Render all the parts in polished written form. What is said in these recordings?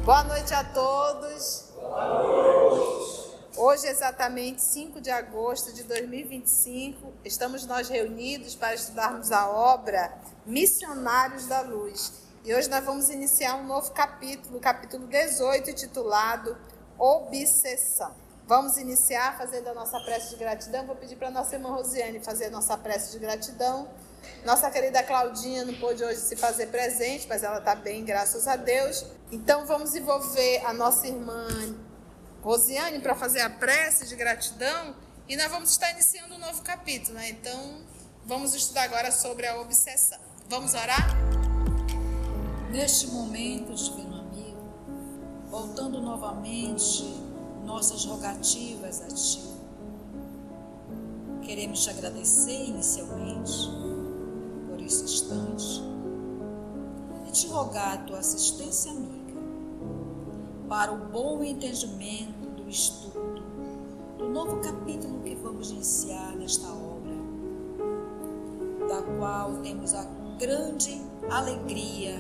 Boa noite a todos. Hoje, exatamente 5 de agosto de 2025, estamos nós reunidos para estudarmos a obra Missionários da Luz. E hoje nós vamos iniciar um novo capítulo, o capítulo 18, intitulado Obsessão. Vamos iniciar fazendo a nossa prece de gratidão. Vou pedir para a nossa irmã Rosiane fazer a nossa prece de gratidão. Nossa querida Claudinha não pôde hoje se fazer presente, mas ela está bem, graças a Deus. Então vamos envolver a nossa irmã Rosiane para fazer a prece de gratidão e nós vamos estar iniciando um novo capítulo, né? Então vamos estudar agora sobre a obsessão. Vamos orar? Neste momento, divino amigo, voltando novamente nossas rogativas a Ti, queremos te agradecer inicialmente por esse instante e te rogar a Tua assistência amiga para o bom entendimento do estudo do novo capítulo que vamos iniciar nesta obra, da qual temos a grande alegria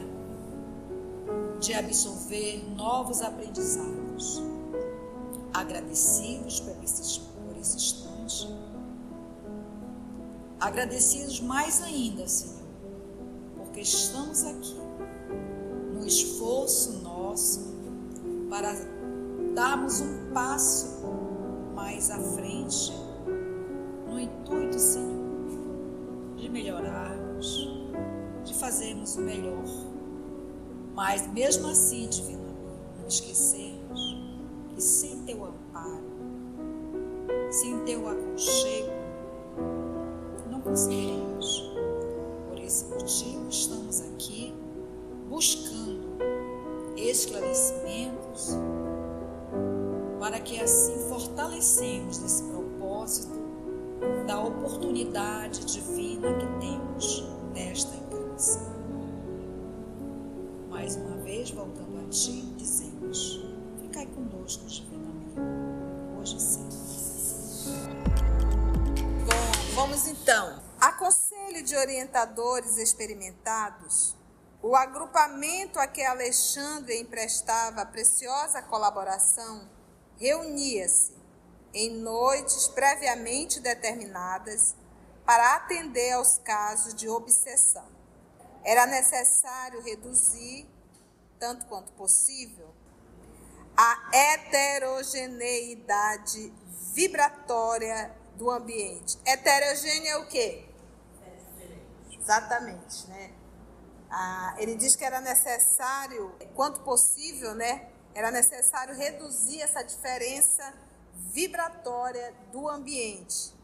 de absorver novos aprendizados. Agradecidos por esse instante, agradecidos mais ainda, Senhor, porque estamos aqui no esforço nosso para darmos um passo mais à frente, no intuito, Senhor, de melhorarmos, de fazermos o melhor. Mas mesmo assim, divino amigo, não esquecermos que sem Teu amparo, sem Teu aconchego, não conseguiremos. Por esse motivo, estamos aqui buscando esclarecimentos para que assim fortalecemos esse propósito da oportunidade divina que temos nesta encarnação. Mais uma vez, voltando a Ti, dizemos: ficai conosco, divino amigo, hoje e sempre. Bom, vamos então. A conselho de orientadores experimentados, o agrupamento a que Alexandre emprestava preciosa colaboração reunia-se em noites previamente determinadas para atender aos casos de obsessão. Era necessário reduzir, tanto quanto possível, a heterogeneidade vibratória do ambiente. Heterogêneo é o quê? Exatamente, né? Ele diz que era necessário, quanto possível, né? Era necessário reduzir essa diferença vibratória do ambiente.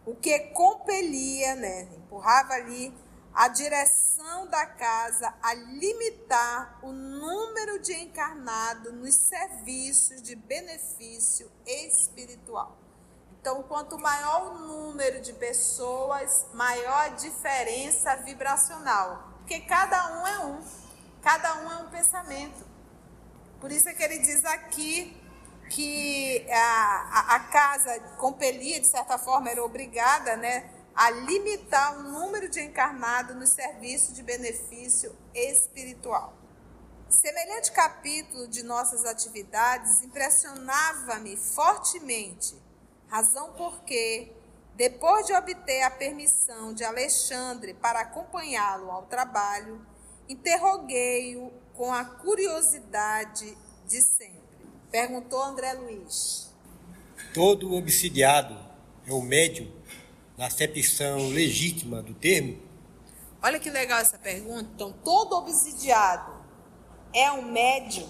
O que compelia, né? Empurrava ali a direção da casa a limitar o número de encarnados nos serviços de benefício espiritual. Então, quanto maior o número de pessoas, maior a diferença vibracional. Porque cada um é um pensamento. Por isso é que ele diz aqui que a casa compelia, de certa forma, era obrigada, né, a limitar o número de encarnados no serviço de benefício espiritual. Semelhante capítulo de nossas atividades impressionava-me fortemente, razão porque, depois de obter a permissão de Alexandre para acompanhá-lo ao trabalho, interroguei-o com a curiosidade de sempre. Perguntou André Luiz. Todo obsidiado é o médium na acepção legítima do termo? Olha que legal essa pergunta. Então, todo obsidiado é um médium?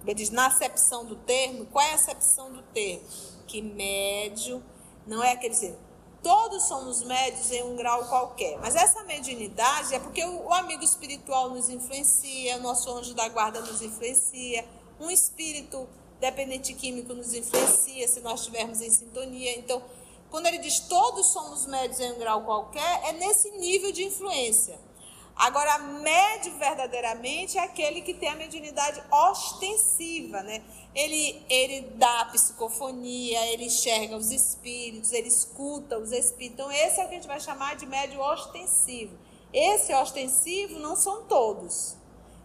Ele diz, na acepção do termo. Qual é a acepção do termo? Que médium não é aquele ser. Todos somos médios em um grau qualquer. Mas essa mediunidade é porque o amigo espiritual nos influencia, o nosso anjo da guarda nos influencia, um espírito dependente químico nos influencia, se nós estivermos em sintonia. Então, quando ele diz todos somos médios em um grau qualquer, é nesse nível de influência. Agora, médio verdadeiramente é aquele que tem a mediunidade ostensiva, né? Ele dá a psicofonia, ele enxerga os espíritos, ele escuta os espíritos. Então, esse é o que a gente vai chamar de médio ostensivo. Esse ostensivo não são todos.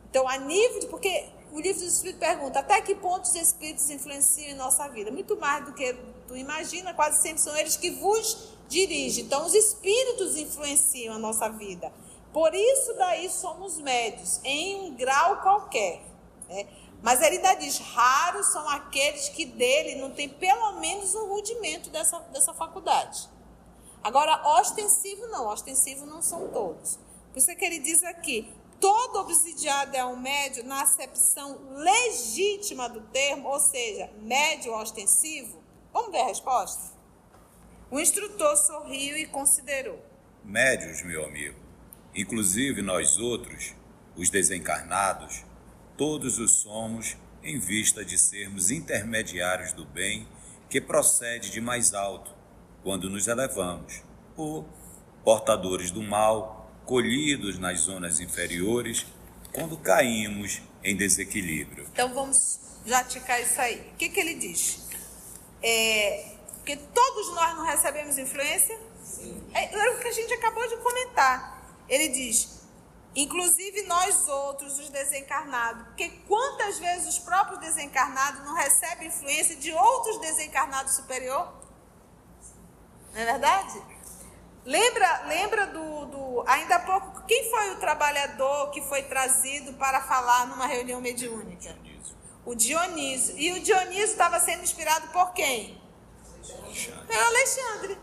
Então, a nível de... Porque o livro dos Espíritos pergunta, até que ponto os Espíritos influenciam em nossa vida? Muito mais do que tu imagina, quase sempre são eles que vos dirigem. Então, os Espíritos influenciam a nossa vida. Por isso daí somos médios, em um grau qualquer, né? Mas ele ainda diz, raros são aqueles que dele não tem pelo menos um rudimento dessa faculdade. Agora, ostensivo não são todos. Por isso é que ele diz aqui, todo obsidiado é um médio na acepção legítima do termo, ou seja, médio ostensivo. Vamos ver a resposta? O instrutor sorriu e considerou. Médios, meu amigo, inclusive nós outros, os desencarnados, todos os somos em vista de sermos intermediários do bem que procede de mais alto, quando nos elevamos, ou portadores do mal, colhidos nas zonas inferiores, quando caímos em desequilíbrio. Então vamos já ticar isso aí. O que ele diz? Porque todos nós não recebemos influência? Sim. É o que a gente acabou de comentar. Ele diz, inclusive nós outros, os desencarnados, porque quantas vezes os próprios desencarnados não recebem influência de outros desencarnados superior? Não é verdade? Lembra do ainda há pouco, quem foi o trabalhador que foi trazido para falar numa reunião mediúnica? O Dionísio. E o Dionísio estava sendo inspirado por quem? Pelo Alexandre.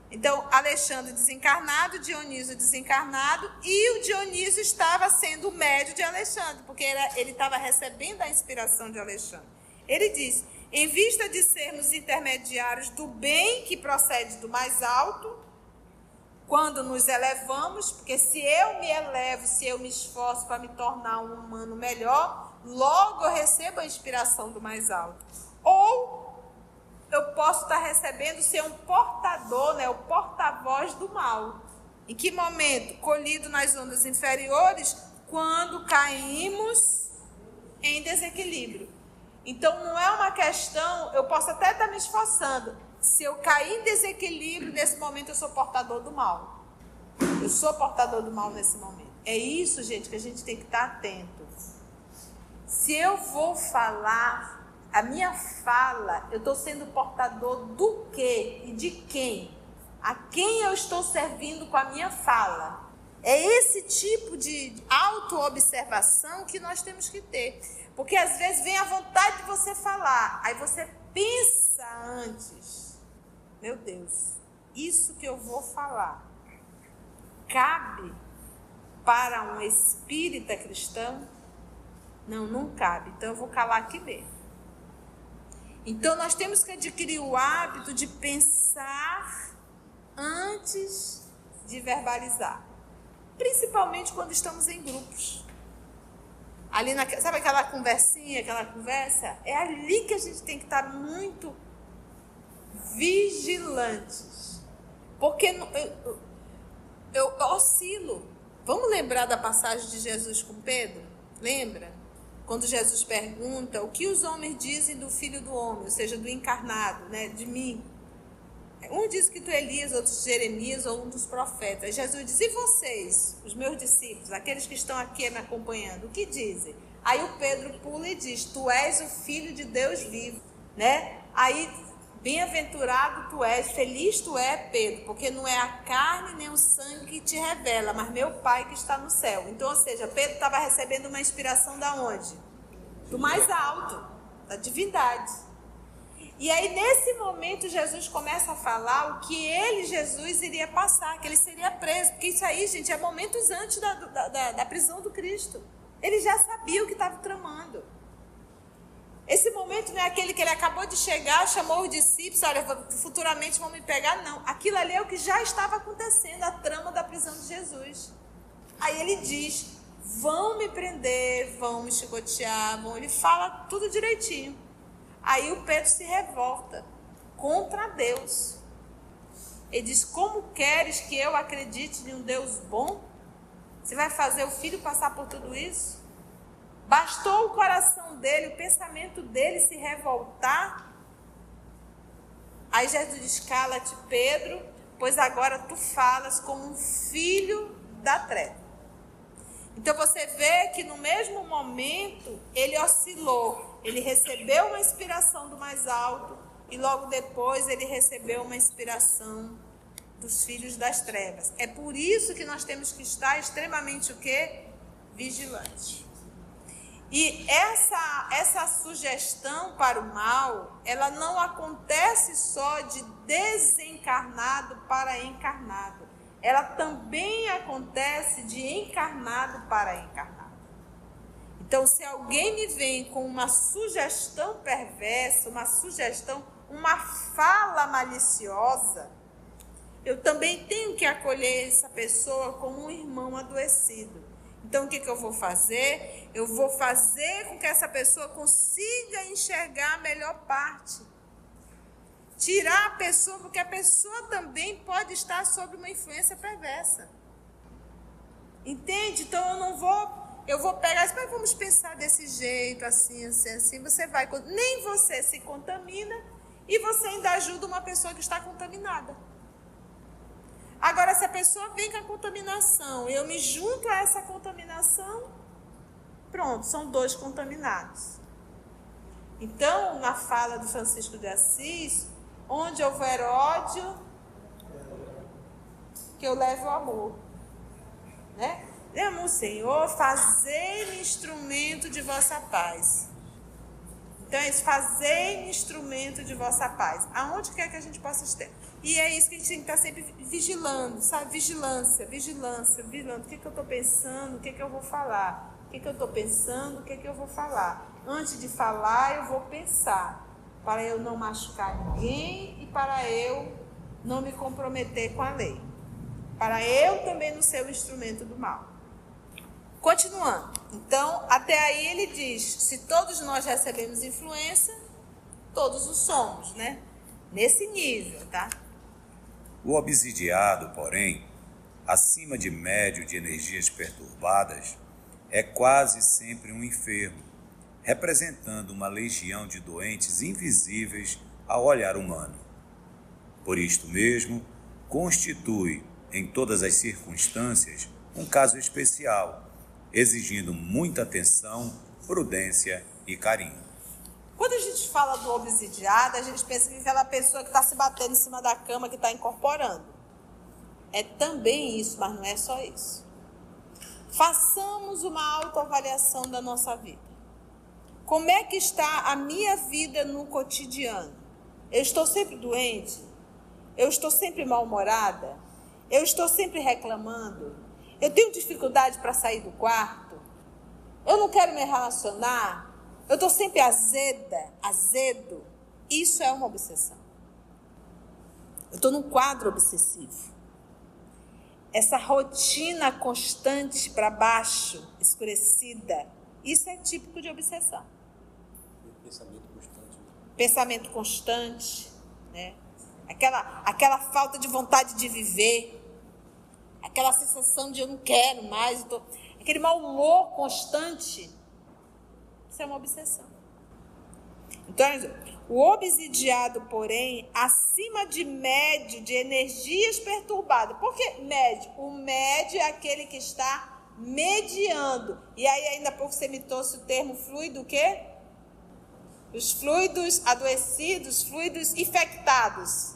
Então, Alexandre desencarnado, Dionísio desencarnado, e o Dionísio estava sendo o médio de Alexandre, porque ele estava recebendo a inspiração de Alexandre. Ele diz, em vista de sermos intermediários do bem que procede do mais alto, quando nos elevamos, porque se eu me elevo, se eu me esforço para me tornar um humano melhor, logo eu recebo a inspiração do mais alto. Ou eu posso estar recebendo ser um portador, né, o porta-voz do mal. Em que momento? Colhido nas ondas inferiores, quando caímos em desequilíbrio. Então, não é uma questão, eu posso até estar me esforçando. Se eu cair em desequilíbrio, nesse momento eu sou portador do mal. Eu sou portador do mal nesse momento. É isso, gente, que a gente tem que estar atento. Se eu vou falar, a minha fala, eu estou sendo portador do quê e de quem? A quem eu estou servindo com a minha fala? É esse tipo de autoobservação que nós temos que ter. Porque às vezes vem a vontade de você falar, aí você pensa antes. Meu Deus, isso que eu vou falar cabe para um espírita cristão? Não, não cabe. Então eu vou calar aqui mesmo. Então nós temos que adquirir o hábito de pensar antes de verbalizar. Principalmente quando estamos em grupos. Ali sabe aquela conversinha, aquela conversa? É ali que a gente tem que estar muito vigilantes. Porque eu oscilo. Vamos lembrar da passagem de Jesus com Pedro? Lembra? Quando Jesus pergunta o que os homens dizem do Filho do Homem, ou seja, do encarnado, né, de mim. Um diz que tu é Elias, outros Jeremias ou um dos profetas. Jesus diz, e vocês, os meus discípulos, aqueles que estão aqui me acompanhando, o que dizem? Aí o Pedro pula e diz, tu és o Filho de Deus vivo, né? Aí, bem-aventurado tu és, feliz tu é, Pedro, porque não é a carne nem o sangue que te revela, mas meu Pai que está no céu. Então, ou seja, Pedro estava recebendo uma inspiração da onde? Do mais alto, da divindade. E aí, nesse momento, Jesus começa a falar o que ele, Jesus, iria passar, que ele seria preso. Porque isso aí, gente, é momentos antes da prisão do Cristo. Ele já sabia o que estava tramando. Esse momento não é aquele que ele acabou de chegar, chamou os discípulos, olha, futuramente vão me pegar, não. Aquilo ali é o que já estava acontecendo, a trama da prisão de Jesus. Aí ele diz, vão me prender, vão me chicotear, ele fala tudo direitinho. Aí o Pedro se revolta contra Deus. Ele diz, como queres que eu acredite em um Deus bom? Você vai fazer o filho passar por tudo isso? Bastou o coração dele, o pensamento dele se revoltar? Aí Jesus diz, cala-te, Pedro, pois agora tu falas como um filho da treva. Então você vê que no mesmo momento ele oscilou, ele recebeu uma inspiração do mais alto e logo depois ele recebeu uma inspiração dos filhos das trevas. É por isso que nós temos que estar extremamente o quê? Vigilantes. E essa sugestão para o mal, ela não acontece só de desencarnado para encarnado. Ela também acontece de encarnado para encarnado. Então, se alguém me vem com uma sugestão perversa, uma fala maliciosa, eu também tenho que acolher essa pessoa como um irmão adoecido. Então, o que eu vou fazer? Eu vou fazer com que essa pessoa consiga enxergar a melhor parte. Tirar a pessoa, porque a pessoa também pode estar sob uma influência perversa. Entende? Então, eu vou pegar isso, mas vamos pensar desse jeito, assim, você vai, nem você se contamina e você ainda ajuda uma pessoa que está contaminada. Agora, se a pessoa vem com a contaminação, eu me junto a essa contaminação, pronto, são dois contaminados. Então, na fala do Francisco de Assis, onde houver ódio, que eu leve o amor, né? Lembra, Senhor, fazei-me instrumento de vossa paz. Então é isso, fazei-me instrumento de vossa paz. Aonde quer que a gente possa estar. E é isso que a gente tem que estar sempre vigilando, sabe? Vigilância. O que eu estou pensando, o que eu vou falar. O que eu estou pensando, o que eu vou falar. Antes de falar, eu vou pensar. Para eu não machucar ninguém e para eu não me comprometer com a lei. Para eu também não ser o instrumento do mal. Continuando. Então, até aí ele diz, se todos nós recebemos influência, todos o somos, né? Nesse nível, tá? O obsidiado, porém, acima de médio de energias perturbadas, é quase sempre um enfermo, representando uma legião de doentes invisíveis ao olhar humano. Por isto mesmo, constitui, em todas as circunstâncias, um caso especial, exigindo muita atenção, prudência e carinho. Quando a gente fala do obsidiado, a gente pensa que é aquela pessoa que está se batendo em cima da cama, que está incorporando. É também isso, mas não é só isso. Façamos uma autoavaliação da nossa vida. Como é que está a minha vida no cotidiano? Eu estou sempre doente? Eu estou sempre mal-humorada? Eu estou sempre reclamando? Eu tenho dificuldade para sair do quarto? Eu não quero me relacionar? Eu estou sempre azedo. Isso é uma obsessão. Eu estou num quadro obsessivo. Essa rotina constante para baixo, escurecida, isso é típico de obsessão. Pensamento constante, né? Aquela falta de vontade de viver, aquela sensação de eu não quero mais, aquele mau humor constante. Isso é uma obsessão. Então, o obsidiado, porém, acima de médio de energias perturbadas. Por que médio? O médio é aquele que está mediando. E aí, ainda há pouco você me trouxe o termo fluido, o quê? Os fluidos adoecidos, fluidos infectados.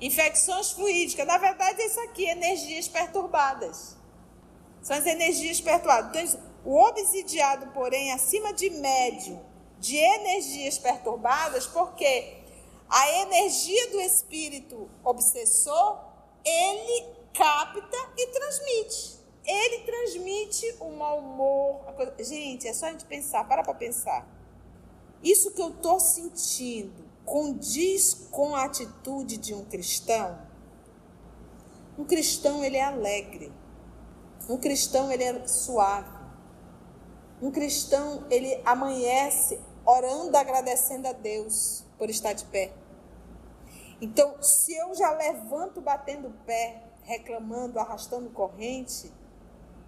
Infecções fluídicas. Na verdade, é isso aqui, energias perturbadas. São as energias perturbadas. Então, o obsidiado, porém, acima de médio de energias perturbadas, porque a energia do espírito obsessor, ele capta e transmite. Ele transmite o mau humor. Gente, é só a gente pensar, para pensar. Isso que eu estou sentindo condiz com a atitude de um cristão? Um cristão, ele é alegre. Um cristão, ele é suave. Um cristão, ele amanhece orando, agradecendo a Deus por estar de pé. Então, se eu já levanto batendo o pé, reclamando, arrastando corrente,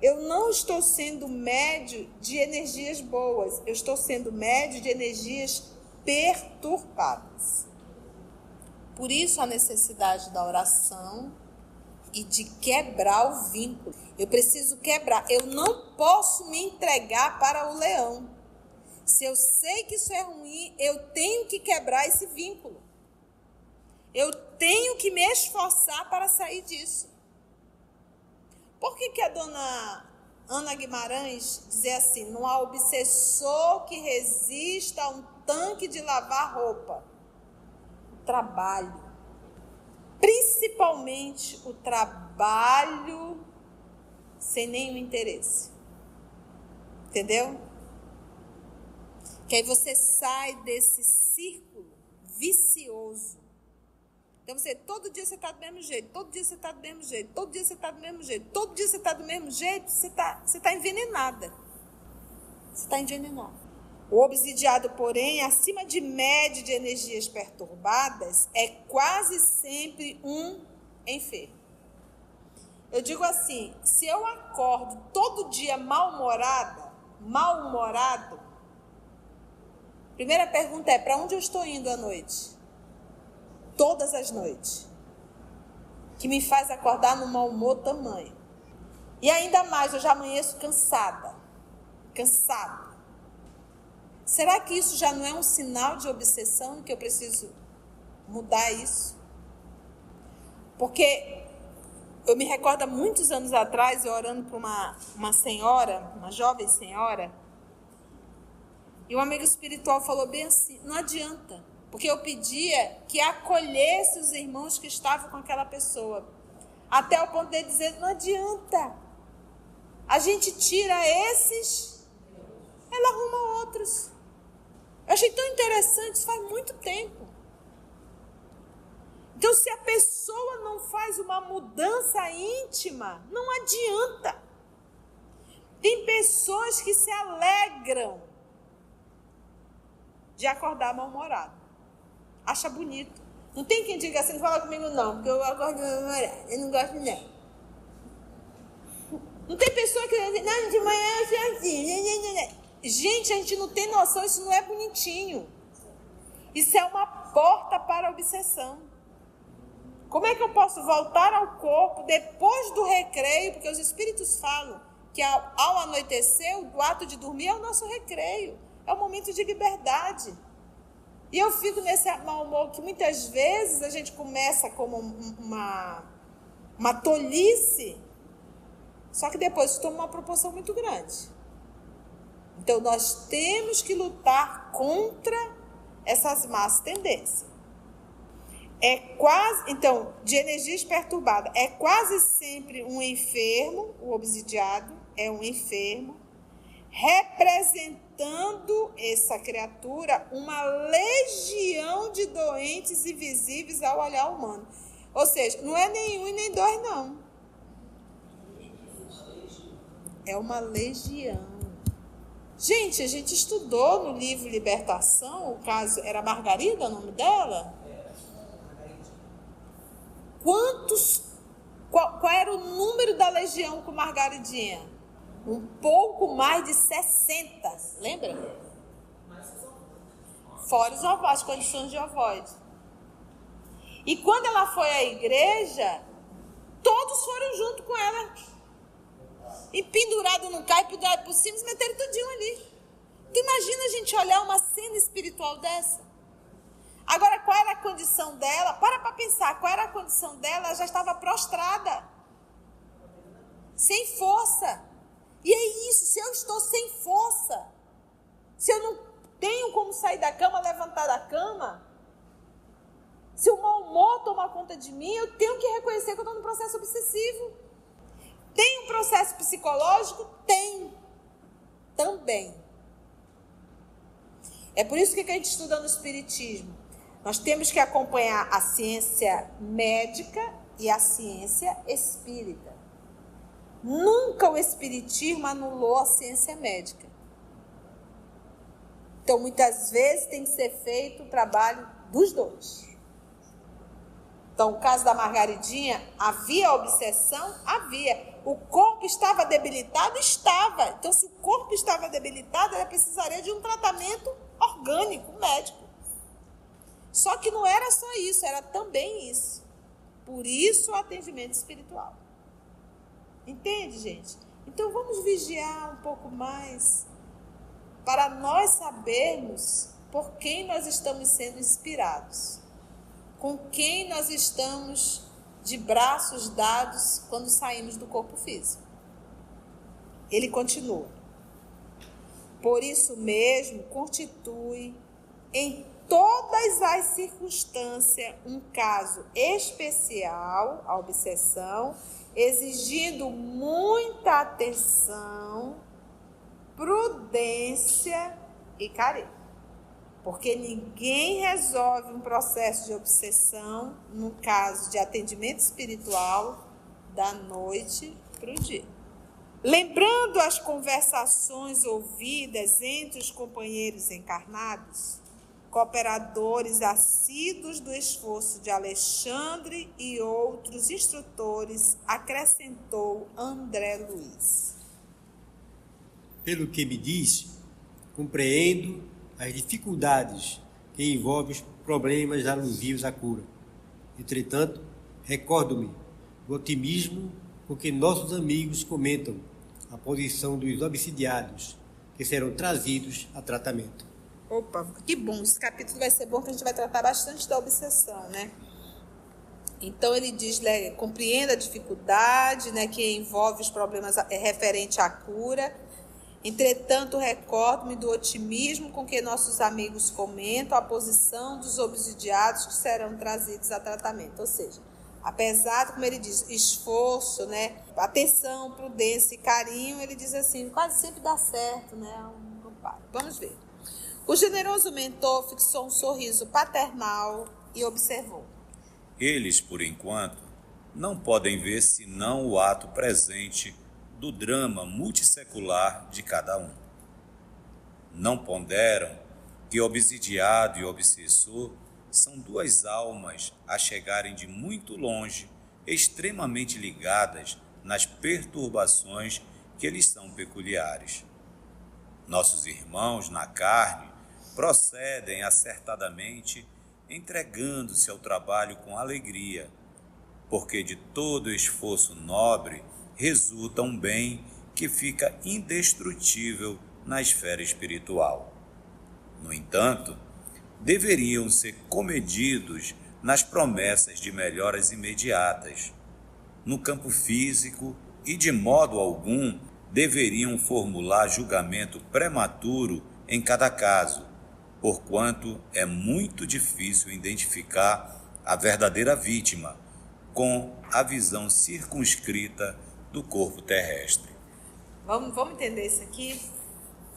eu não estou sendo médio de energias boas, eu estou sendo médio de energias perturbadas. Por isso a necessidade da oração e de quebrar o vínculo. Eu preciso quebrar. Eu não posso me entregar para o leão. Se eu sei que isso é ruim, eu tenho que quebrar esse vínculo. Eu tenho que me esforçar para sair disso. Por que a dona Ana Guimarães dizia assim: não há obsessor que resista a um tanque de lavar roupa? O trabalho. Principalmente o trabalho sem nenhum interesse. Entendeu? Que aí você sai desse círculo vicioso. Então todo dia você está do mesmo jeito, todo dia você está do mesmo jeito, todo dia você está do mesmo jeito, todo dia você está do mesmo jeito, você está envenenada. Você está envenenada. O obsidiado, porém, acima de média de energias perturbadas, é quase sempre um enfermo. Eu digo assim, se eu acordo todo dia mal-humorado, primeira pergunta é: para onde eu estou indo à noite? Todas as noites. Que me faz acordar num mau humor tamanho. E ainda mais, eu já amanheço cansada. Será que isso já não é um sinal de obsessão, que eu preciso mudar isso? Porque eu me recordo há muitos anos atrás, eu orando para uma senhora, uma jovem senhora, e um amigo espiritual falou bem assim: não adianta, porque eu pedia que acolhesse os irmãos que estavam com aquela pessoa, até o ponto de dizer: não adianta, a gente tira esses, ela arruma outros. Eu achei tão interessante, isso faz muito tempo. Então, se a pessoa não faz uma mudança íntima, não adianta. Tem pessoas que se alegram de acordar mal-humorado. Acha bonito. Não tem quem diga assim: não fala comigo não, porque eu acordo mal-humorado, eu não gosto não. Não tem pessoa que diz: não, de manhã eu sou assim. Gente, a gente não tem noção, isso não é bonitinho. Isso é uma porta para a obsessão. Como é que eu posso voltar ao corpo depois do recreio? Porque os espíritos falam que ao anoitecer, o ato de dormir é o nosso recreio. É um momento de liberdade. E eu fico nesse mau humor que muitas vezes a gente começa como uma tolice, só que depois isso toma uma proporção muito grande. Então nós temos que lutar contra essas más tendências. Então, de energias perturbadas, é quase sempre um enfermo, o obsidiado é um enfermo, representando essa criatura uma legião de doentes invisíveis ao olhar humano. Ou seja, não é nem um e nem dois, não. É uma legião. Gente, a gente estudou no livro Libertação, o caso, era Margarida o nome dela? Qual era o número da legião com Margaridinha? Um pouco mais de 60, lembra? Fora os ovóis, as condições de ovóide. E quando ela foi à igreja, todos foram junto com ela. E pendurado num carro, pendurado por cima, se meteram tudinho ali. Tu imagina a gente olhar uma cena espiritual dessa? Agora, qual era a condição dela? Para pensar, qual era a condição dela? Ela já estava prostrada. Sem força. E é isso, se eu estou sem força, se eu não tenho como sair da cama, levantar da cama, se o mau humor tomar conta de mim, eu tenho que reconhecer que eu estou num processo obsessivo. Tem um processo psicológico? Tem. Também. É por isso que a gente estuda no Espiritismo. Nós temos que acompanhar a ciência médica e a ciência espírita. Nunca o Espiritismo anulou a ciência médica. Então, muitas vezes tem que ser feito o trabalho dos dois. Então, o caso da Margaridinha, havia obsessão? Havia. O corpo estava debilitado? Estava. Então, se o corpo estava debilitado, ela precisaria de um tratamento orgânico, médico. Só que não era só isso, era também isso. Por isso o atendimento espiritual. Entende, gente? Então vamos vigiar um pouco mais para nós sabermos por quem nós estamos sendo inspirados, com quem nós estamos de braços dados quando saímos do corpo físico. Ele continua. Por isso mesmo, constitui em todas as circunstâncias um caso especial, a obsessão, exigindo muita atenção, prudência e carinho. Porque ninguém resolve um processo de obsessão, no caso de atendimento espiritual, da noite para o dia. Lembrando as conversações ouvidas entre os companheiros encarnados, cooperadores assíduos do esforço de Alexandre e outros instrutores, acrescentou André Luiz. Pelo que me diz, compreendo as dificuldades que envolvem os problemas alusivos à cura. Entretanto, recordo-me do otimismo com que nossos amigos comentam a posição dos obsidiados, que serão trazidos a tratamento. Opa, que bom, esse capítulo vai ser bom, que a gente vai tratar bastante da obsessão, né? Então ele diz, né, compreenda a dificuldade, né, que envolve os problemas referentes à cura. Entretanto, recordo-me do otimismo com que nossos amigos comentam a posição dos obsidiados que serão trazidos a tratamento. Ou seja, apesar de, como ele diz, esforço, né, atenção, prudência e carinho, ele diz assim, quase sempre dá certo, né? Vamos ver. O generoso mentor fixou um sorriso paternal e observou. Eles, por enquanto, não podem ver senão o ato presente do drama multissecular de cada um. Não ponderam que obsidiado e obsessor são duas almas a chegarem de muito longe, extremamente ligadas nas perturbações que lhes são peculiares. Nossos irmãos na carne procedem acertadamente, entregando-se ao trabalho com alegria, porque de todo esforço nobre resulta um bem que fica indestrutível na esfera espiritual. No entanto, deveriam ser comedidos nas promessas de melhoras imediatas. No campo físico e de modo algum deveriam formular julgamento prematuro em cada caso, porquanto é muito difícil identificar a verdadeira vítima com a visão circunscrita do corpo terrestre. Vamos entender isso aqui?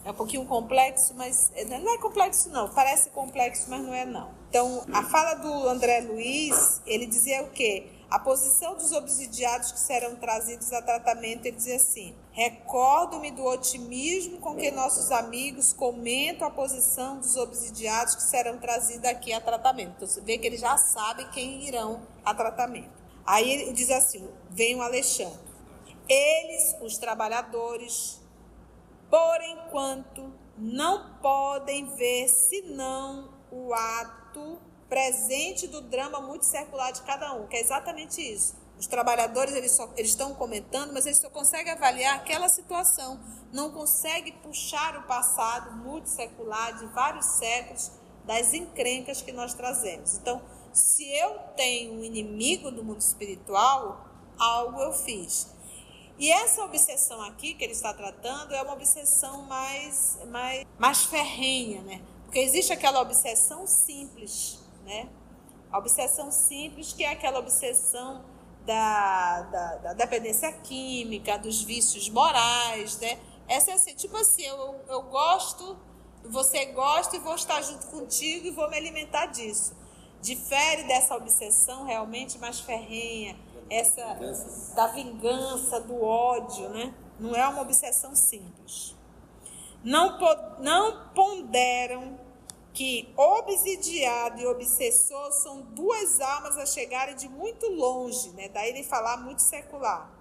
É um pouquinho complexo, mas não é complexo não. Parece complexo, mas não é não. Então, a fala do André Luiz, ele dizia o quê? A posição dos obsidiados que serão trazidos a tratamento, ele dizia assim, recordo-me do otimismo com que nossos amigos comentam a posição dos obsidiados que serão trazidos aqui a tratamento. Então, você vê que eles já sabem quem irão a tratamento. Aí ele diz assim, vem o Alexandre. Eles, os trabalhadores, por enquanto, não podem ver senão o ato presente do drama multissecular de cada um, que é exatamente isso. Os trabalhadores, eles estão comentando, mas eles só conseguem avaliar aquela situação, não conseguem puxar o passado multissecular de vários séculos das encrencas que nós trazemos. Então, se eu tenho um inimigo do mundo espiritual, algo eu fiz. E essa obsessão aqui que ele está tratando é uma obsessão mais ferrenha, né? Porque existe aquela obsessão simples, né? A obsessão simples, que é aquela obsessão da dependência química, dos vícios morais, né? Essa é assim, tipo assim, eu gosto, você gosta e vou estar junto contigo e vou me alimentar disso. Difere dessa obsessão realmente mais ferrenha, essa da vingança, do ódio, né? Não é uma obsessão simples. Não ponderam que obsidiado e obsessor são duas almas a chegarem de muito longe, né? Daí ele falar muito secular.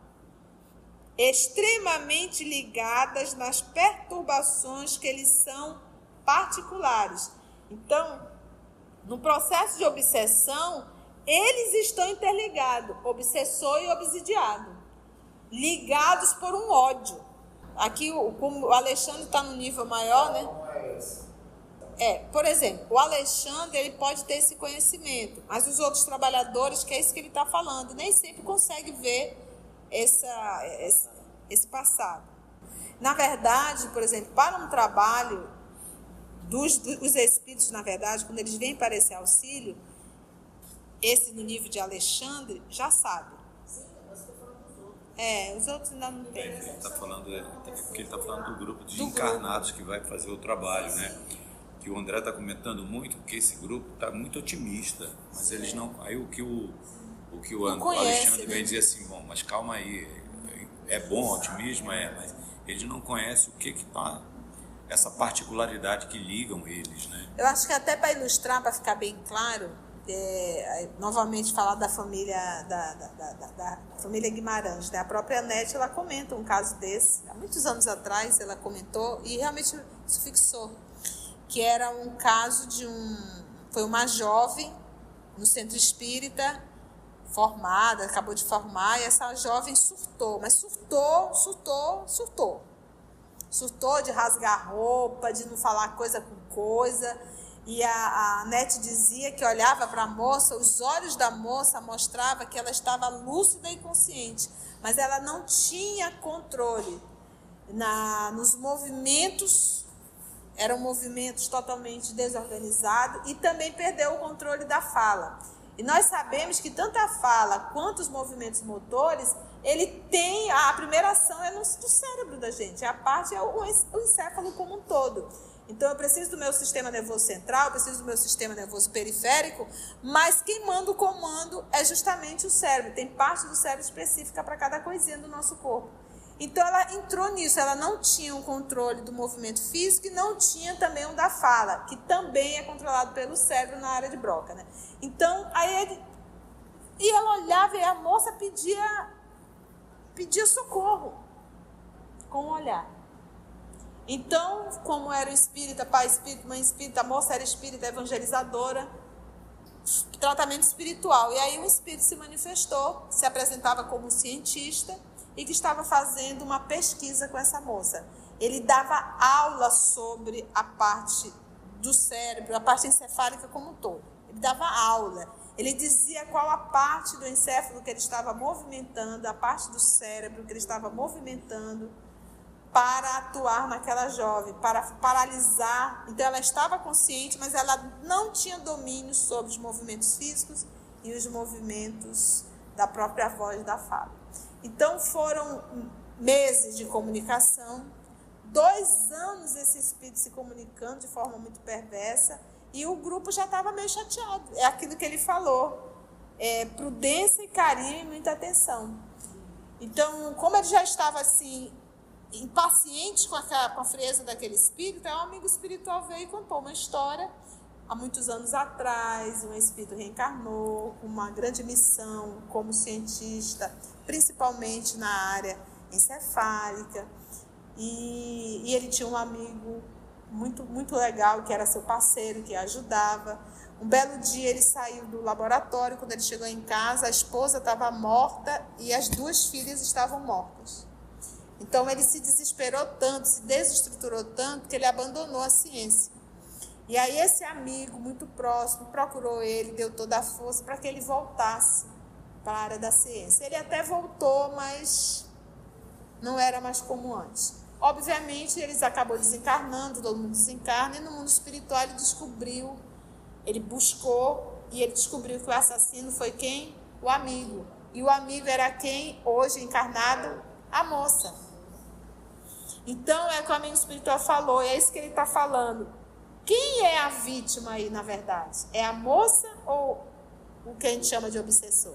Extremamente ligadas nas perturbações que eles são particulares. Então, no processo de obsessão, Eles estão interligados, obsessor e obsidiado, ligados por um ódio. Aqui, como o Alexandre está no nível maior, né? Por exemplo, o Alexandre, ele pode ter esse conhecimento, mas os outros trabalhadores, que é isso que ele está falando, nem sempre conseguem ver esse passado. Na verdade, por exemplo, para um trabalho dos espíritos, na verdade, quando eles vêm para esse auxílio, esse no nível de Alexandre já sabe. Sim, mas estou falando dos outros. Os outros ainda não têm. Ele está falando, porque ele está falando do grupo de encarnados que vai fazer o trabalho, né? Que o André está comentando muito, porque esse grupo está muito otimista, mas eles não. Aí o que o Alexandre vem dizer assim, bom, mas calma aí, é bom o otimismo, mas eles não conhecem o que está, essa particularidade que ligam eles, né? Eu acho que até para ilustrar, para ficar bem claro, novamente falar da família da família Guimarães, né? A própria Anete, ela comenta um caso desse, há muitos anos atrás ela comentou, e realmente isso fixou, que era um caso foi uma jovem no centro espírita, formada, acabou de formar, e essa jovem surtou, mas surtou de rasgar roupa, de não falar coisa com coisa. E a Anete dizia que olhava para a moça, os olhos da moça mostravam que ela estava lúcida e consciente, mas ela não tinha controle nos movimentos, eram movimentos totalmente desorganizados, e também perdeu o controle da fala. E nós sabemos que tanto a fala quanto os movimentos motores, ele tem, a primeira ação é no cérebro da gente, a parte é o encéfalo como um todo. Então eu preciso do meu sistema nervoso central, eu preciso do meu sistema nervoso periférico, mas quem manda o comando é justamente o cérebro, tem parte do cérebro específica para cada coisinha do nosso corpo. Então ela entrou nisso, ela não tinha um controle do movimento físico e não tinha também um da fala, que também é controlado pelo cérebro na área de Broca, né? Então, e ela olhava e a moça pedia socorro com o olhar. Então, como era o espírita, pai espírita, mãe espírita, a moça era espírita, evangelizadora, tratamento espiritual. E aí um espírito se manifestou, se apresentava como cientista e que estava fazendo uma pesquisa com essa moça. Ele dava aula sobre a parte do cérebro, a parte encefálica como um todo. Ele dava aula. Ele dizia qual a parte do encéfalo que ele estava movimentando, a parte do cérebro que ele estava movimentando para atuar naquela jovem, para paralisar. Então ela estava consciente, mas ela não tinha domínio sobre os movimentos físicos e os movimentos da própria voz da fala. Então foram meses de comunicação, 2 anos esse espírito se comunicando de forma muito perversa, e o grupo já estava meio chateado. É aquilo que ele falou, prudência e carinho e muita atenção. Então, como ele já estava assim, impaciente com a frieza daquele espírito, um amigo espiritual veio e contou uma história. Há muitos anos atrás, um espírito reencarnou com uma grande missão como cientista, principalmente na área encefálica, e ele tinha um amigo muito, muito legal, que era seu parceiro, que ajudava. Um belo dia ele saiu do laboratório, quando ele chegou em casa, a esposa estava morta e as 2 filhas estavam mortas. Então ele se desesperou tanto, se desestruturou tanto, que ele abandonou a ciência. E aí esse amigo muito próximo procurou ele, deu toda a força para que ele voltasse para a área da ciência. Ele até voltou, mas não era mais como antes. Obviamente, eles acabou desencarnando, todo mundo desencarna, e no mundo espiritual ele buscou e ele descobriu que o assassino foi quem? O amigo. E o amigo era quem? Hoje encarnado? A moça. Então, é o que o amigo espiritual falou, e é isso que ele está falando. Quem é a vítima aí, na verdade? É a moça ou o que a gente chama de obsessor?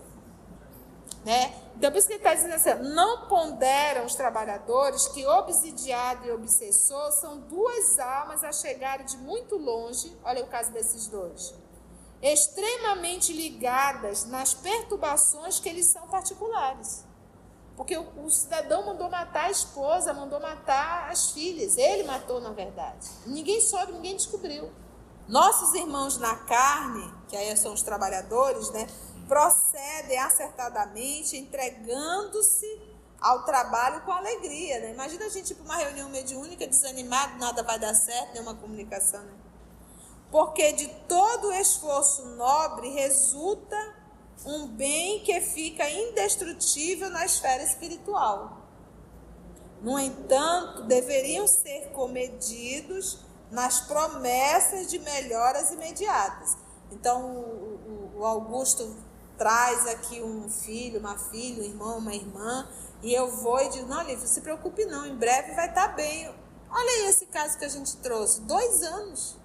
Né? Então, por isso que ele está dizendo assim, não ponderam os trabalhadores que obsidiado e obsessor são 2 almas a chegarem de muito longe, olha o caso desses 2, extremamente ligadas nas perturbações que eles são particulares. Porque o cidadão mandou matar a esposa, mandou matar as filhas, ele matou na verdade. Ninguém soube, ninguém descobriu. Nossos irmãos na carne, que aí são os trabalhadores, né? procedem acertadamente, entregando-se ao trabalho com alegria, né? Imagina a gente ir para uma reunião mediúnica desanimado, nada vai dar certo, nenhuma comunicação, né? Porque de todo esforço nobre resulta um bem que fica indestrutível na esfera espiritual. No entanto, deveriam ser comedidos nas promessas de melhoras imediatas. Então, o Augusto traz aqui um filho, uma filha, um irmão, uma irmã, e eu vou e digo, não, Lívia, não se preocupe não, em breve vai estar bem. Olha aí esse caso que a gente trouxe, 2 anos.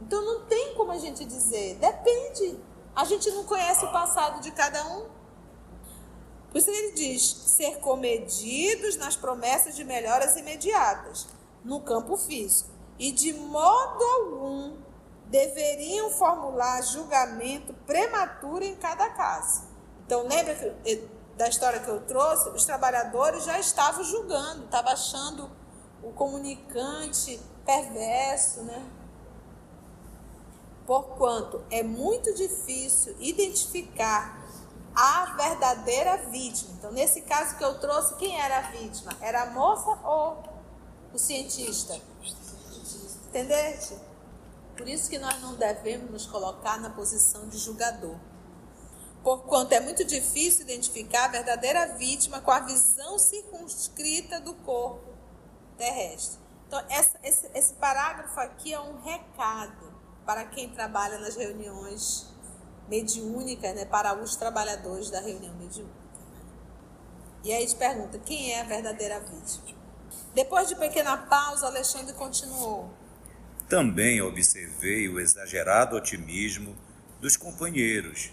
Então não tem como a gente dizer, depende. A gente não conhece o passado de cada um. Por isso ele diz, ser comedidos nas promessas de melhoras imediatas, no campo físico. E de modo algum deveriam formular julgamento prematuro em cada caso. Então lembra da história que eu trouxe? Os trabalhadores já estavam julgando, estavam achando o comunicante perverso, né? Porquanto é muito difícil identificar a verdadeira vítima. Então, nesse caso que eu trouxe, quem era a vítima? Era a moça ou o cientista? Entendeste? Por isso que nós não devemos nos colocar na posição de julgador. Porquanto é muito difícil identificar a verdadeira vítima com a visão circunscrita do corpo terrestre. Então, esse parágrafo aqui é um recado para quem trabalha nas reuniões mediúnicas, né, para os trabalhadores da reunião mediúnica. E aí a gente pergunta, quem é a verdadeira vítima? Depois de pequena pausa, Alexandre continuou. Também observei o exagerado otimismo dos companheiros,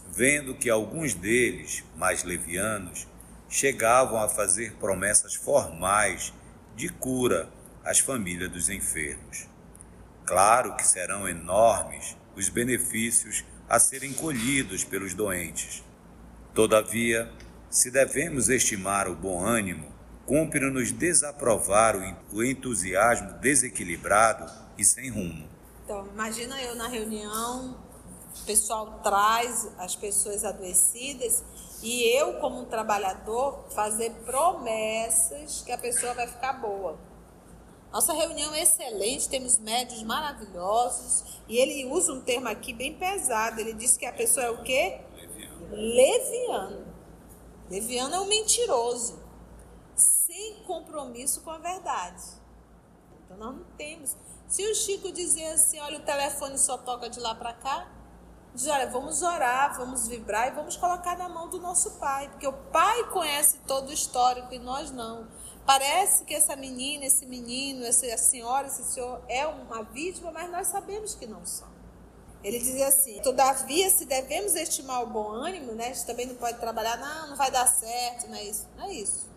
vendo que alguns deles, mais levianos, chegavam a fazer promessas formais de cura às famílias dos enfermos. Claro que serão enormes os benefícios a serem colhidos pelos doentes. Todavia, se devemos estimar o bom ânimo, cumpre-nos desaprovar o entusiasmo desequilibrado e sem rumo. Então, imagina eu na reunião, o pessoal traz as pessoas adoecidas e eu, como um trabalhador, fazer promessas que a pessoa vai ficar boa. Nossa reunião é excelente, temos médios maravilhosos e ele usa um termo aqui bem pesado. Ele diz que a pessoa é o quê? Leviano. Leviano é um mentiroso, sem compromisso com a verdade. Então nós não temos. Se o Chico dizer assim, olha, o telefone só toca de lá para cá, diz, olha, vamos orar, vamos vibrar e vamos colocar na mão do nosso Pai, porque o Pai conhece todo o histórico e nós não. Parece que essa menina, esse menino, essa senhora, esse senhor é uma vítima, mas nós sabemos que não são. Ele dizia assim, todavia, se devemos estimar o bom ânimo, né, a gente também não pode trabalhar, não vai dar certo, não é isso. Não é isso.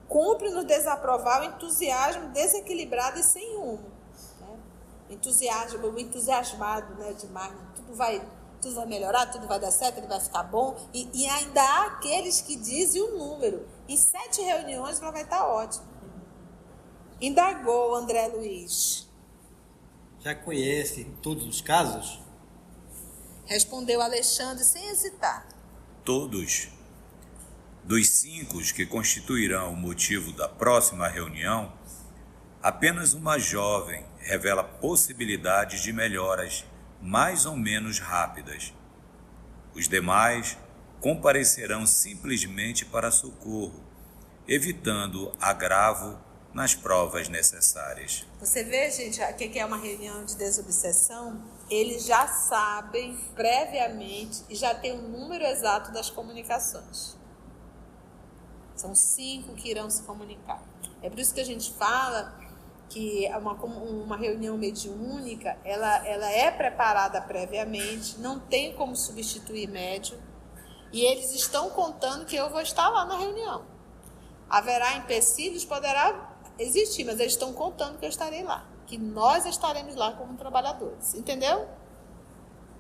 Cumpre-nos desaprovar o entusiasmo desequilibrado e sem rumo. Né? O entusiasmado, né, demais, tudo vai melhorar, tudo vai dar certo, ele vai ficar bom. E ainda há aqueles que dizem o número. Em 7 reuniões ela vai estar ótima. Indagou André Luiz. Já conhece todos os casos? Respondeu Alexandre sem hesitar. Todos. Dos 5 que constituirão o motivo da próxima reunião, apenas uma jovem revela possibilidades de melhoras mais ou menos rápidas. Os demais comparecerão simplesmente para socorro, evitando agravo nas provas necessárias. Você vê, gente, o que é uma reunião de desobsessão? Eles já sabem previamente e já tem o número exato das comunicações. São 5 que irão se comunicar. É por isso que a gente fala que uma reunião mediúnica, ela é preparada previamente, não tem como substituir médium, e eles estão contando que eu vou estar lá na reunião. Haverá empecilhos, poderá existir, mas eles estão contando que eu estarei lá, que nós estaremos lá como trabalhadores, entendeu?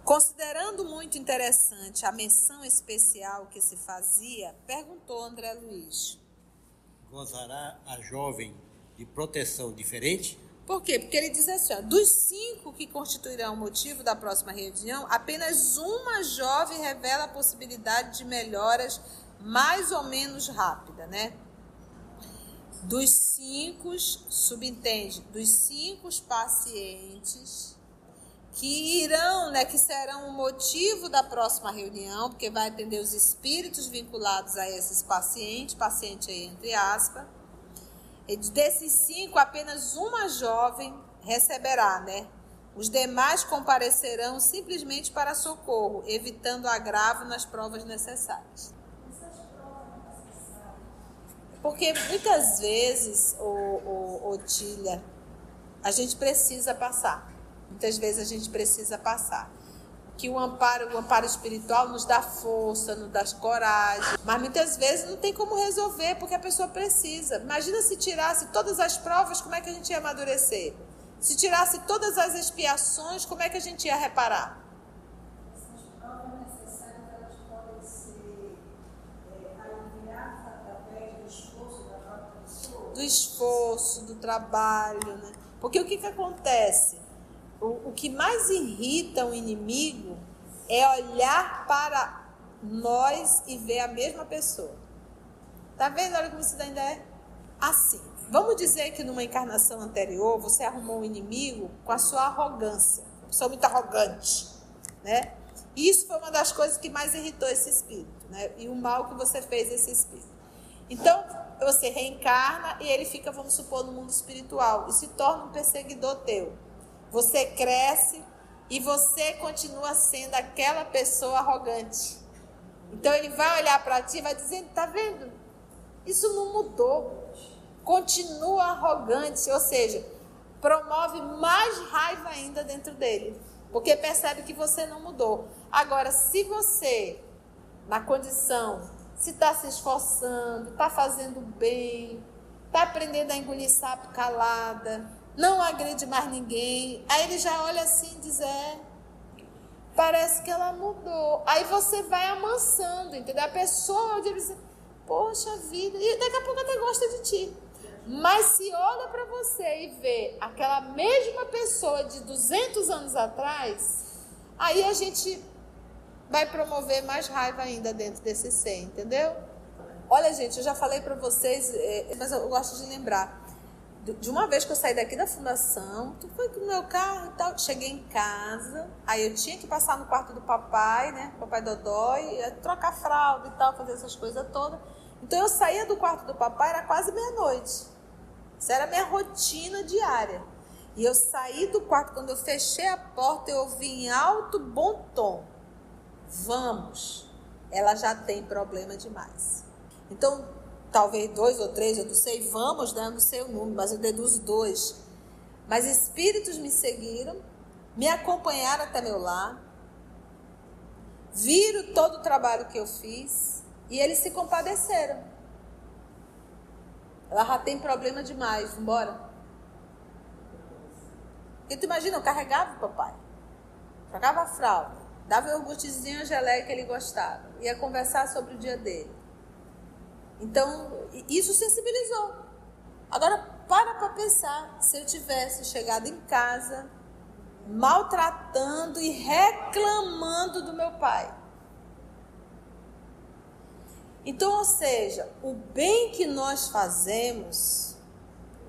Considerando muito interessante a menção especial que se fazia, perguntou André Luiz. Gozará a jovem de proteção diferente? Por quê? Porque ele diz assim, ó, dos 5 que constituirão o motivo da próxima reunião, apenas uma jovem revela a possibilidade de melhoras mais ou menos rápida, né? Dos 5, subentende, dos 5 pacientes que irão, né, que serão o motivo da próxima reunião, porque vai atender os espíritos vinculados a esses paciente aí entre aspas. E desses 5, apenas uma jovem receberá, né? Os demais comparecerão simplesmente para socorro, evitando agravo nas provas necessárias. Porque muitas vezes, Otília, a gente precisa passar. Muitas vezes a gente precisa passar. Que o amparo espiritual nos dá força, nos dá coragem. Mas muitas vezes não tem como resolver, porque a pessoa precisa. Imagina se tirasse todas as provas, como é que a gente ia amadurecer? Se tirasse todas as expiações, como é que a gente ia reparar? Essas provas necessárias, elas podem ser aliviadas através do esforço da própria pessoa? Do esforço, do trabalho, né? Porque o que acontece? O que mais irrita o inimigo é olhar para nós e ver a mesma pessoa. Tá vendo? Olha como isso ainda é assim. Vamos dizer que numa encarnação anterior você arrumou um inimigo com a sua arrogância. Uma pessoa muito arrogante, né? E isso foi uma das coisas que mais irritou esse espírito, né? E o mal que você fez a esse espírito. Então, você reencarna e ele fica, vamos supor, no mundo espiritual e se torna um perseguidor teu. Você cresce e você continua sendo aquela pessoa arrogante. Então ele vai olhar para ti e vai dizer, tá vendo? Isso não mudou. Continua arrogante, ou seja, promove mais raiva ainda dentro dele. Porque percebe que você não mudou. Agora, se você, na condição, se está se esforçando, está fazendo bem, está aprendendo a engolir sapo calada, não agride mais ninguém, aí ele já olha assim e diz, parece que ela mudou. Aí você vai amansando, entendeu? A pessoa diz, poxa vida, e daqui a pouco até gosta de ti. Mas se olha para você e vê aquela mesma pessoa de 200 anos atrás, aí a gente vai promover mais raiva ainda dentro desse ser, entendeu? Olha, gente, eu já falei para vocês, mas eu gosto de lembrar. De uma vez que eu saí daqui da fundação, tu foi com o meu carro e tal, cheguei em casa, aí eu tinha que passar no quarto do papai, né, papai Dodói, trocar fralda e tal, fazer essas coisas todas. Então eu saía do quarto do papai, era quase meia-noite. Isso era a minha rotina diária. E eu saí do quarto, quando eu fechei a porta, eu ouvi em alto, bom tom, vamos, ela já tem problema demais. Então, talvez 2 ou 3, eu não sei, vamos, né? Eu não sei o número, mas eu deduzo 2. Mas espíritos me seguiram, me acompanharam até meu lar, viram todo o trabalho que eu fiz e eles se compadeceram. Ela já tem problema demais, vamos embora. Porque tu imagina, eu carregava o papai, trocava a fralda, dava o iogurtezinho, a geleia que ele gostava, ia conversar sobre o dia dele. Então, isso sensibilizou. Agora, para pensar, se eu tivesse chegado em casa, maltratando e reclamando do meu pai. Então, ou seja, o bem que nós fazemos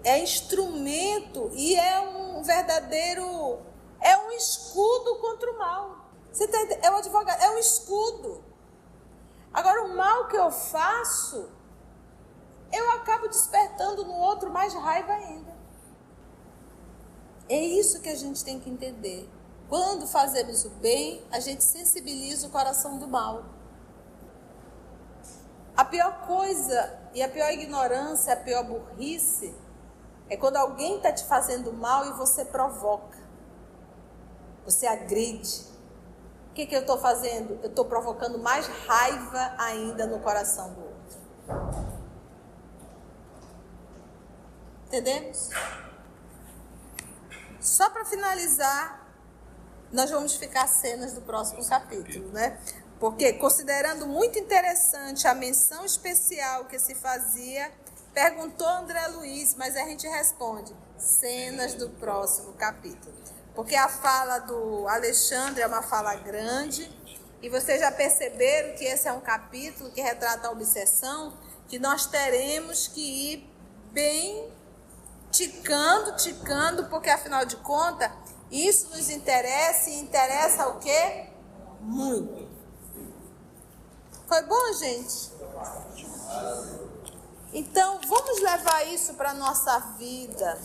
é instrumento e é um verdadeiro, é um escudo contra o mal. Você tá, é o advogado, é um escudo. Agora, o mal que eu faço, eu acabo despertando no outro mais raiva ainda. É isso que a gente tem que entender. Quando fazemos o bem, a gente sensibiliza o coração do mal. A pior coisa e a pior ignorância, a pior burrice, é quando alguém está te fazendo mal e você provoca. Você agride. O que eu estou fazendo? Eu estou provocando mais raiva ainda no coração do outro. Entendemos? Só para finalizar, nós vamos ficar cenas do próximo capítulo, né? Porque, considerando muito interessante a menção especial que se fazia, perguntou André Luiz, mas a gente responde, cenas do próximo capítulo. Porque a fala do Alexandre é uma fala grande, e vocês já perceberam que esse é um capítulo que retrata a obsessão, que nós teremos que ir bem ticando, porque afinal de contas, isso nos interessa e interessa o quê? Muito. Foi bom, gente? Então, vamos levar isso para a nossa vida.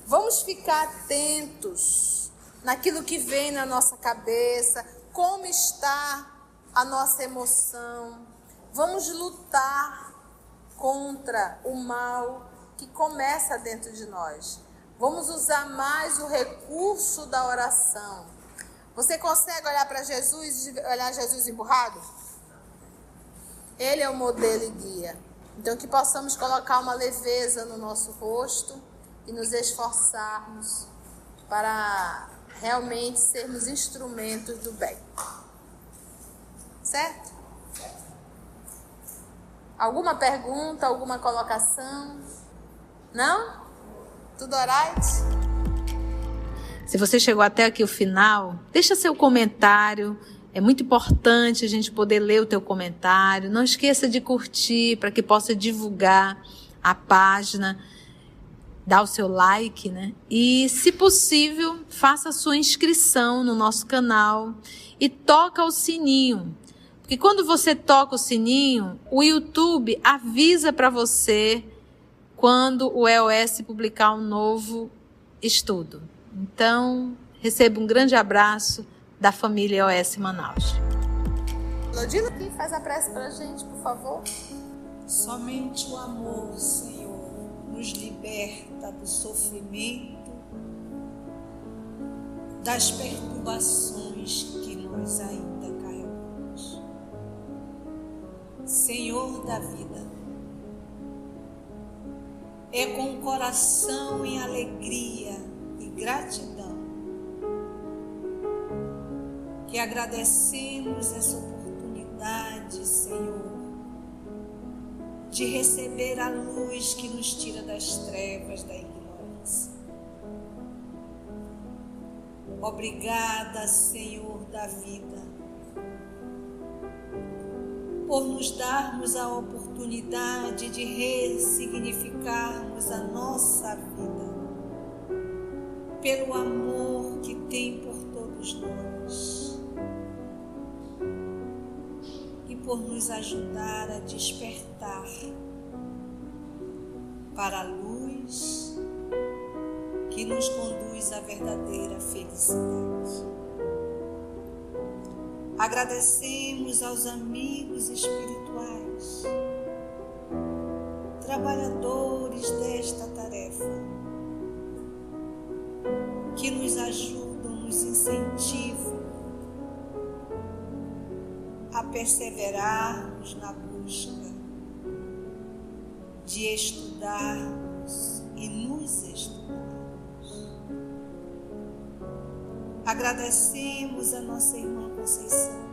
Vamos ficar atentos naquilo que vem na nossa cabeça, como está a nossa emoção. Vamos lutar contra o mal que começa dentro de nós. Vamos usar mais o recurso da oração. Você consegue olhar para Jesus e olhar Jesus emburrado? Ele é o modelo e guia. Então, que possamos colocar uma leveza no nosso rosto e nos esforçarmos para realmente sermos instrumentos do bem. Certo? Alguma pergunta, alguma colocação? Não? Tudo alright? Se você chegou até aqui o final, deixa seu comentário. É muito importante a gente poder ler o teu comentário. Não esqueça de curtir para que possa divulgar a página. Dá o seu like, né? E, se possível, faça a sua inscrição no nosso canal e toca o sininho. Porque quando você toca o sininho, o YouTube avisa para você quando o EOS publicar um novo estudo. Então, receba um grande abraço da família EOS Manaus. Lodila, quem faz a prece para a gente, por favor? Somente o amor, Senhor, nos liberta do sofrimento, das perturbações que nós ainda carregamos. Senhor da vida, é com o coração em alegria e gratidão que agradecemos essa oportunidade, Senhor, de receber a luz que nos tira das trevas da ignorância. Obrigada, Senhor da vida, por nos darmos a oportunidade de ressignificarmos a nossa vida, pelo amor que tem por todos nós, e por nos ajudar a despertar para a luz que nos conduz à verdadeira felicidade. Agradecemos aos amigos espirituais, trabalhadores desta tarefa, que nos ajudam, nos incentivam a perseverarmos na busca de estudarmos e nos estudarmos. Agradecemos a nossa irmã Conceição,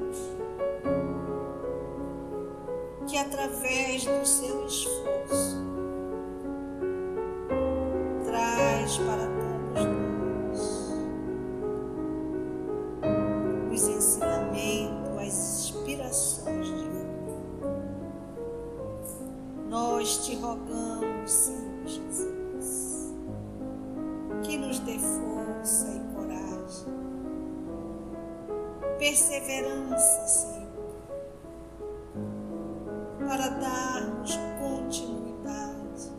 que através do seu esforço traz para todos nós os ensinamentos, as inspirações de vida. Nós te rogamos, Senhor Jesus, que nos dê força e coragem, perseverança, Senhor, para darmos continuidade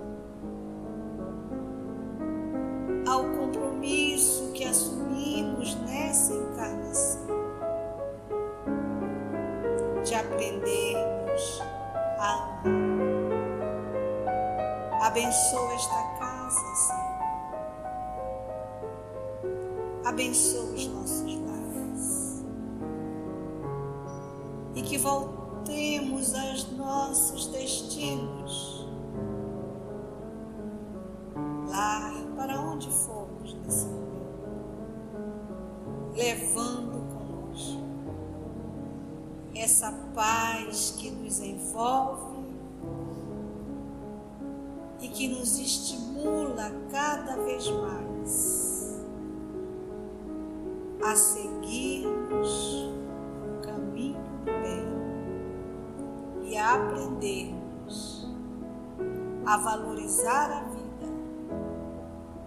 ao compromisso que assumimos nessa encarnação, de aprendermos a amar. Abençoa esta casa, Senhor. Abençoa os nossos lares. E que voltemos aos nossos destinos, lá para onde formos nesse momento, levando conosco essa paz que nos envolve e que nos estimula estimula cada vez mais a seguirmos o caminho do bem e a aprendermos a valorizar a vida,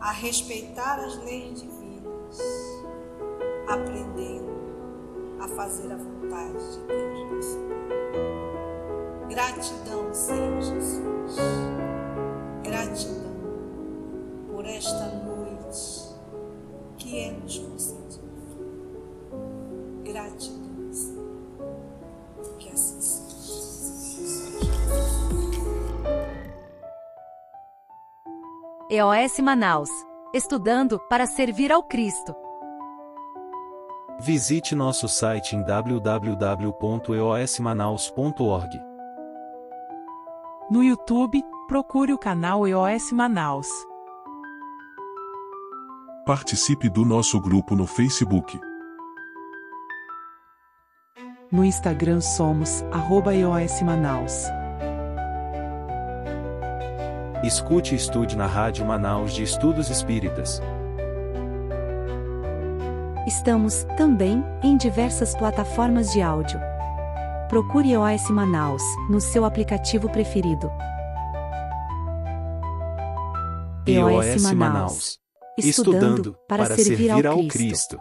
a respeitar as leis divinas, aprendendo a fazer a vontade de Deus nosso Pai. Gratidão, Senhor Jesus. Gratidão por esta noite que é nos concedida. Gratidão, Senhor. Que assim seja. EOS Manaus. Estudando para servir ao Cristo. Visite nosso site em www.eosmanaus.org. No YouTube, procure o canal EOS Manaus. Participe do nosso grupo no Facebook. No Instagram somos @EOS Manaus. Escute e estude na Rádio Manaus de Estudos Espíritas. Estamos, também, em diversas plataformas de áudio. Procure EOS Manaus, no seu aplicativo preferido. EOS Manaus. Estudando para servir ao Cristo.